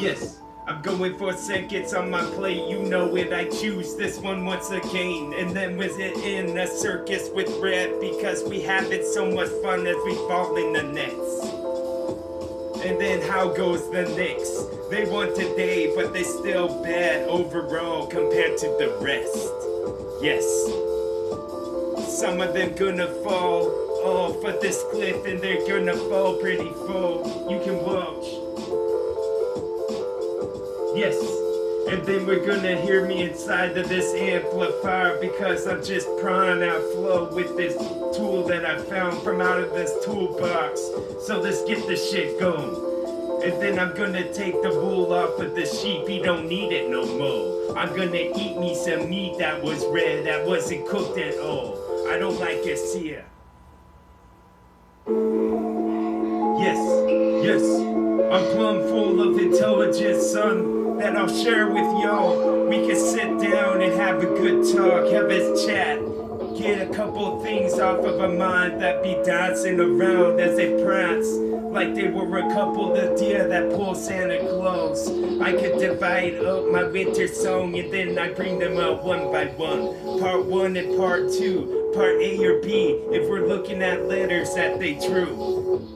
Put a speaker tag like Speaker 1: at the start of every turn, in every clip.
Speaker 1: Yes, I'm going for seconds on my plate, you know it, I choose this one once again. And then was it in a circus with rap, because we have it so much fun as we fall in the nets. And then how goes the Knicks? They won today, but they still bad overall compared to the rest. Yes, some of them gonna fall off of this cliff, and they're gonna fall pretty full. You can watch. Yes, and then we're gonna hear me inside of this amplifier, because I'm just prying out flow with this tool that I found from out of this toolbox. So let's get the shit going. And then I'm gonna take the wool off of the sheep, he don't need it no more. I'm gonna eat me some meat that was red, that wasn't cooked at all. I don't like it here. Yes, I'm plumb full of intelligence, son, that I'll share with y'all. We can sit down and have a good talk, have a chat, get a couple things off of our mind that be dancing around as they prance, like they were a couple of deer that pull Santa Claus. I could divide up my winter song, and then I bring them out one by one. Part 1 and part 2, part A or B, if we're looking at letters that they drew.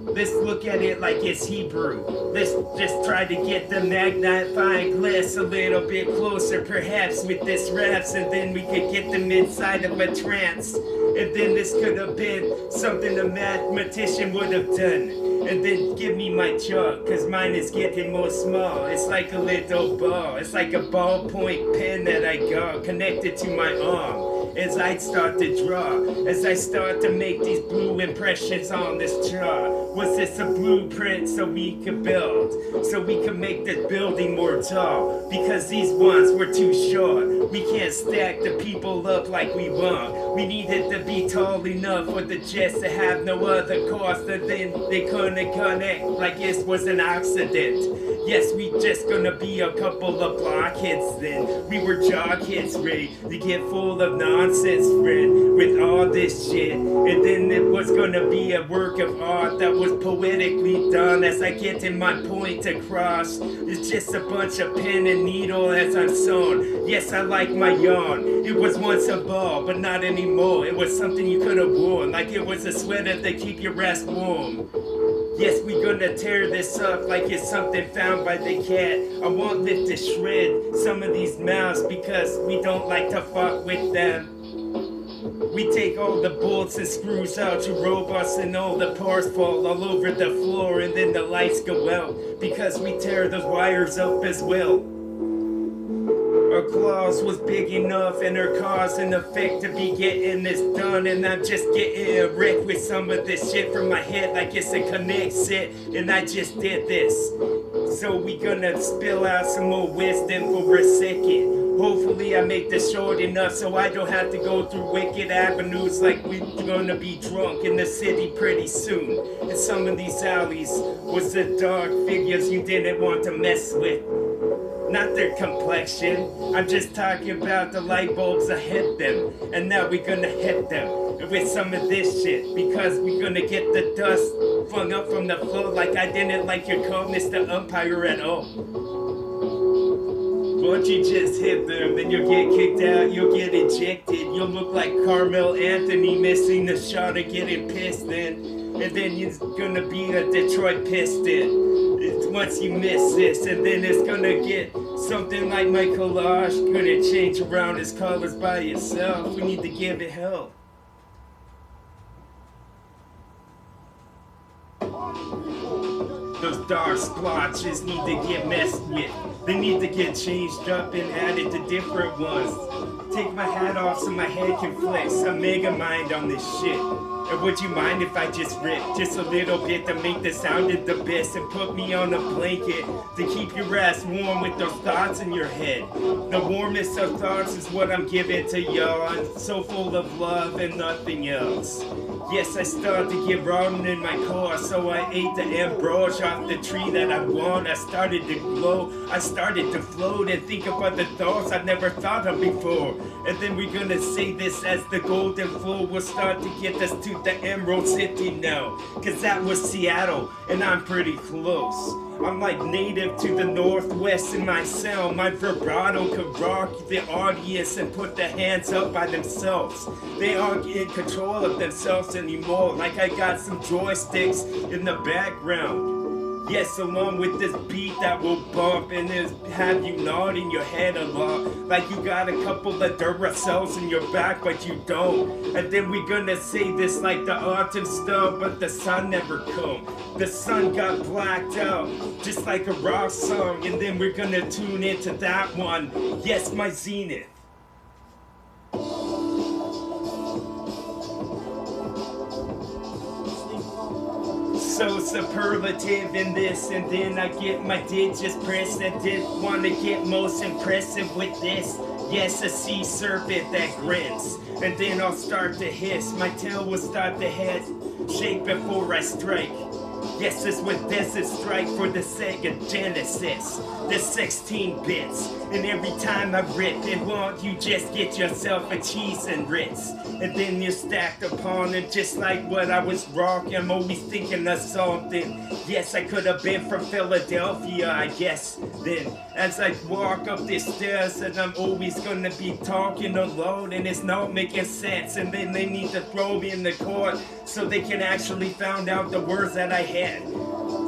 Speaker 1: Let's look at it like it's Hebrew. Let's just try to get the magnifying glass a little bit closer, perhaps with this raps, and then we could get them inside of a trance. And then this could have been something a mathematician would have done. And then give me my chalk, cause mine is getting more small. It's like a little ball, it's like a ballpoint pen that I got connected to my arm. As I start to draw, as I start to make these blue impressions on this chart. Was this a blueprint so we could build, so we could make this building more tall? Because these ones were too short. We can't stack the people up like we want. We needed to be tall enough for the jets to have no other cost, and then they couldn't connect like it was an accident. Yes, we just gonna be a couple of blockheads then. We were jockheads ready to get full of nonsense, friend, with all this shit. And then it was gonna be a work of art that was poetically done as I get in my point across. It's just a bunch of pen and needle as I'm sewn. Yes, I like my yarn. It was once a ball, but not anymore. It was something you could have worn, like it was a sweater to keep your ass warm. Yes, we gonna tear this up like it's something found by the cat. I want it to shred some of these mouths because we don't like to fuck with them. We take all the bolts and screws out to robots, and all the parts fall all over the floor, and then the lights go out because we tear those wires up as well. Her claws was big enough and her cause and effect to be getting this done, and I'm just getting a wreck with some of this shit from my head like it's a connect set, and I just did this. So we gonna spill out some more wisdom for a second. Hopefully I make this short enough so I don't have to go through wicked avenues like we're gonna be drunk in the city pretty soon. And some of these alleys was the dark figures you didn't want to mess with. Not their complexion, I'm just talking about the light bulbs ahead them. And now we're gonna hit them with some of this shit, because we're gonna get the dust flung up from the floor like I didn't like your call, Mr. Umpire, at all. Won't you just hit them, then you'll get kicked out, you'll get ejected. You'll look like Carmel Anthony missing the shot of getting pissed then. And then you're gonna be a Detroit Piston. Once you miss this, and then it's gonna get something like my collage, gonna change around its colors by itself. We need to give it help. Those dark splotches need to get messed with. They need to get changed up and added to different ones. Take my hat off so my head can flex. I'm mega mind on this shit. And would you mind if I just rip just a little bit to make the sound of the best, and put me on a blanket to keep your ass warm with those thoughts in your head? The warmest of thoughts is what I'm giving to y'all. I'm so full of love and nothing else. Yes, I started to get rotten in my core, so I ate the ambrosia off the tree that I want. I started to glow, I started to float and think about the thoughts I've never thought of before. And then we're gonna say this as the golden flow will start to get us to called the Emerald City now, cause that was Seattle, and I'm pretty close. I'm like native to the Northwest in my sound. My vibrato could rock the audience and put the hands up by themselves. They aren't in control of themselves anymore, like I got some joysticks in the background. Yes, along with this beat that will bump and have you nodding your head a lot, like you got a couple of Duracells in your back, but you don't. And then we gonna say this like the autumn stuff, but the sun never come. The sun got blacked out, just like a rock song, and then we're gonna tune into that one. Yes, my zenith. So superlative in this, and then I get my digits pressed. I did want to get most impressive with this. Yes, a sea serpent that grins, and then I'll start to hiss. My tail will start to head shake before I strike. Yes, this was Desert Strike for the Sega Genesis. The 16 bits, and every time I rip it, won't you just get yourself a cheese and Ritz? And then you're stacked upon it, just like what I was rocking. I'm always thinking of something. Yes, I could have been from Philadelphia, I guess. Then, as I walk up the stairs, and I'm always gonna be talking alone, and it's not making sense. And then they need to throw me in the court so they can actually find out the words that I had.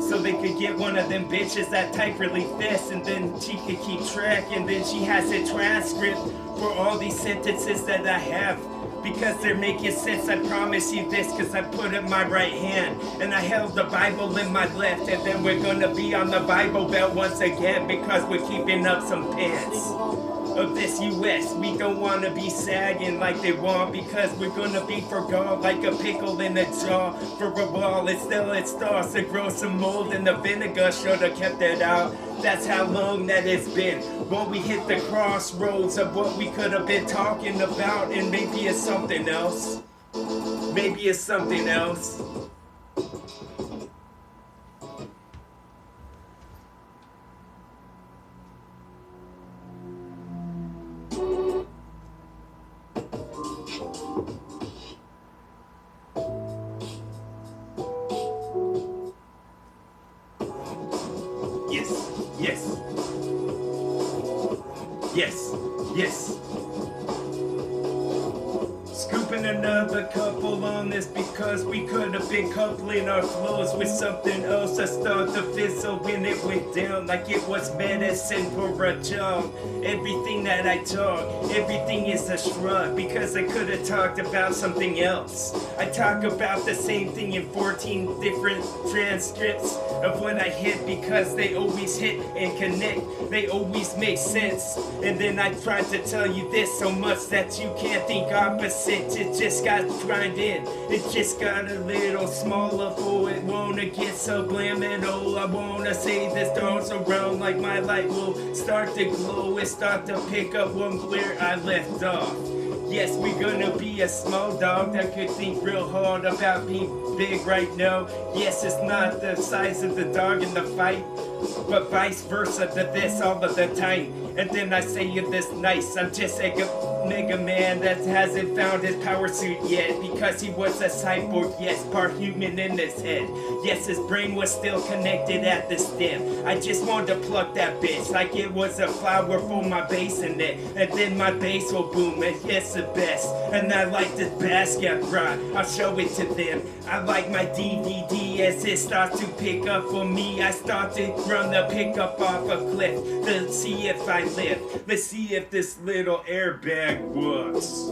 Speaker 1: So they could get one of them bitches that type really fast, and then she could keep track, and then she has a transcript for all these sentences that I have. Because they're making sense, I promise you this, cause I put in my right hand, and I held the Bible in my left, and then we're gonna be on the Bible Belt once again, because we're keeping up some pants of this US. We don't wanna be sagging like they want, because we're gonna be forgone like a pickle in a jar. For a while, it starts to grow some mold, and the vinegar should've kept it out. That's how long that it's been. When we hit the crossroads of what we could have been talking about, and maybe it's something else. Maybe it's something else. Yes, yes, yes, yes. Scooping another couple on this, because we could have been coupling our flows with something else. I start to fizzle when it went down, like it was medicine for a job. Everything that I talk, everything is a shrug, because I could have talked about something else. I talk about the same thing in 14 different transcripts of when I hit, because they always hit and connect, they always make sense. And then I tried to tell you this so much that you can't think opposite. It just got grinded in, it just got a little smaller for it wanna get subliminal. I wanna say this dance around like my light will start to glow and start to pick up one where I left off. Yes, we're gonna be a small dog that could think real hard about being big right now. Yes, it's not the size of the dog in the fight, but vice versa to this all of the time. And then I say you this nice, I'm just a Mega Man that hasn't found his power suit yet, because he was a cyborg, yes, part human in his head. Yes, his brain was still connected at the stem. I just wanted to pluck that bitch like it was a flower for my bass in it, and then my bass will boom, and yes, the best. And I like this basket bra, I'll show it to them. I like my DVD as it starts to pick up for me. I start to run the pickup off a cliff to see if I live. Let's see if this little airbag works.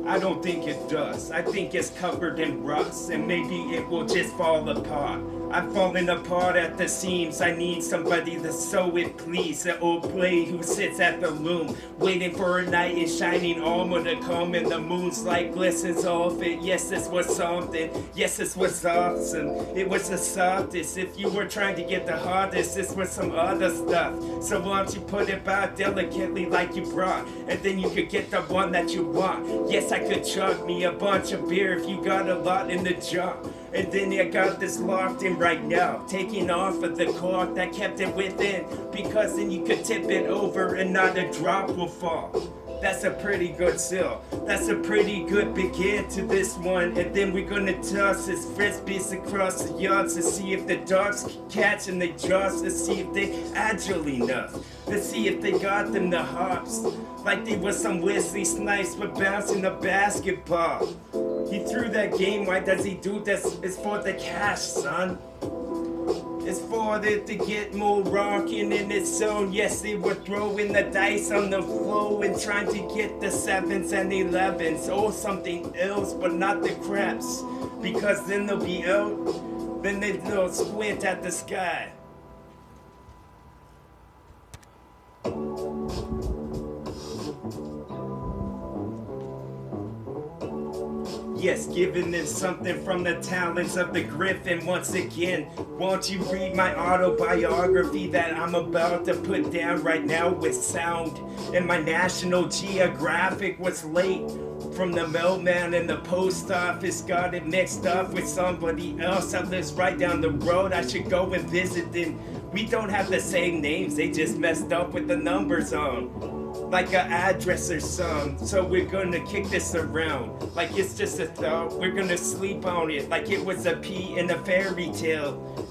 Speaker 1: I don't think it does. I think it's covered in rust, and maybe it will just fall apart. I'm falling apart at the seams. I need somebody to sew it, please. An old blade who sits at the loom, waiting for a knight in shining armor to come, and the moon's light glistens off it. Yes, this was something. Yes, this was awesome. It was the softest. If you were trying to get the hardest, this was some other stuff. So why don't you put it back delicately like you brought, and then you could get the one that you want. Yes, I could chug me a bunch of beer if you got a lot in the jar. And then I got this locked in right now, taking off of the cork that kept it within, because then you could tip it over and not a drop will fall. That's a pretty good seal. That's a pretty good begin to this one. And then we're gonna toss his frisbees across the yards to see if the dogs can catch in their jaws, to see if they agile enough, to see if they got them the hops. Like they was some Wesley Snipes but bouncing a basketball. He threw that game, why does he do this? It's for the cash, son. It's for it to get more rocking in its zone. Yes, they were throwing the dice on the floor and trying to get the 7s and 11s or something else, but not the craps, because then they'll be out. Then they'll squint at the sky. Yes, giving them something from the talents of the Griffin once again. Won't you read my autobiography that I'm about to put down right now with sound? And my National Geographic was late from the mailman in the post office. Got it mixed up with somebody else that lives right down the road. I should go and visit them. We don't have the same names, they just messed up with the numbers on. Like an address or some. So we're gonna kick this around like it's just a thought. We're gonna sleep on it like it was a pea in a fairy tale.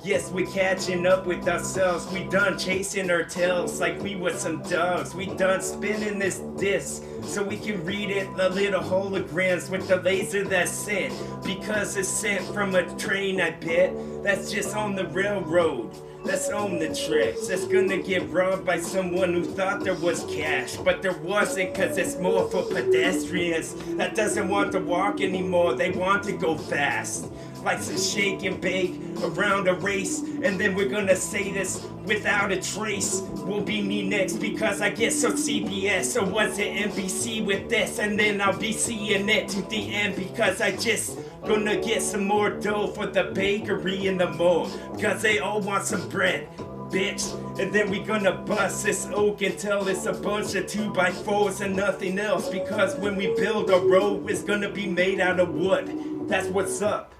Speaker 1: Yes, we're catching up with ourselves. We done chasing our tails like we were some dogs. We done spinning this disc so we can read it, the little holograms with the laser that's sent. Because it's sent from a train, I bet. That's just on the railroad. That's on the tracks. That's gonna get robbed by someone who thought there was cash, but there wasn't, cause it's more for pedestrians that doesn't want to walk anymore. They want to go fast, like some shake and bake around a race. And then we're gonna say this without a trace. Will be me next because I get so CBS, or was it NBC with this? And then I'll be seeing it to the end because I just gonna get some more dough for the bakery in the mall, cause they all want some bread, bitch. And then we gonna bust this oak until it's a bunch of 2x4s and nothing else, because when we build a road, it's gonna be made out of wood. That's what's up.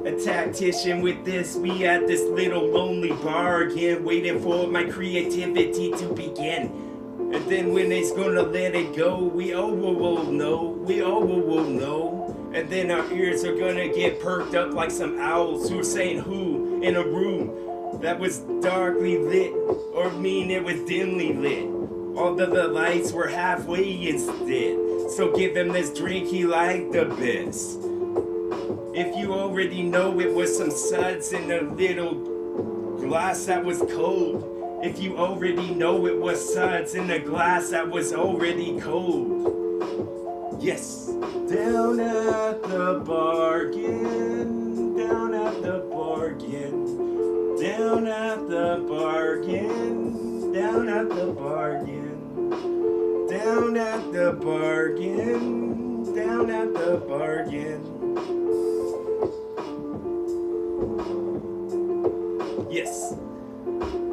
Speaker 1: A tactician with this, we at this little lonely bar again, waiting for my creativity to begin. And then when it's gonna let it go, we all will know, we all will know. And then our ears are gonna get perked up like some owls who are saying who in a room that was darkly lit, or mean it was dimly lit. All of the lights were halfway instead. So give him this drink he liked the best. If you already know it was some suds in a little glass that was cold. If you already know it was suds in a glass that was already cold. Yes. Down at the bargain, down at the bargain, down at the bargain, down at the bargain, down at the bargain, down at the bargain. Yes.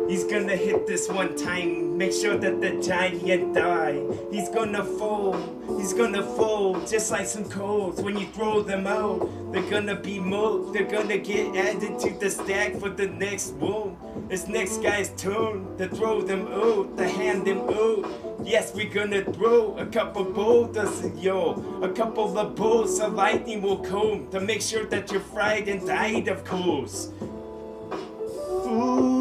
Speaker 1: He's gonna hit this one time, make sure that the giant die. He's gonna fold, just like some coals. When you throw them out, they're gonna be mold. They're gonna get added to the stack for the next one. It's next guy's turn to throw them out, to hand them out. Yes, we're gonna throw a couple boulders, yo. A couple of bolts of lightning will come to make sure that you're fried and died, of course. Ooh.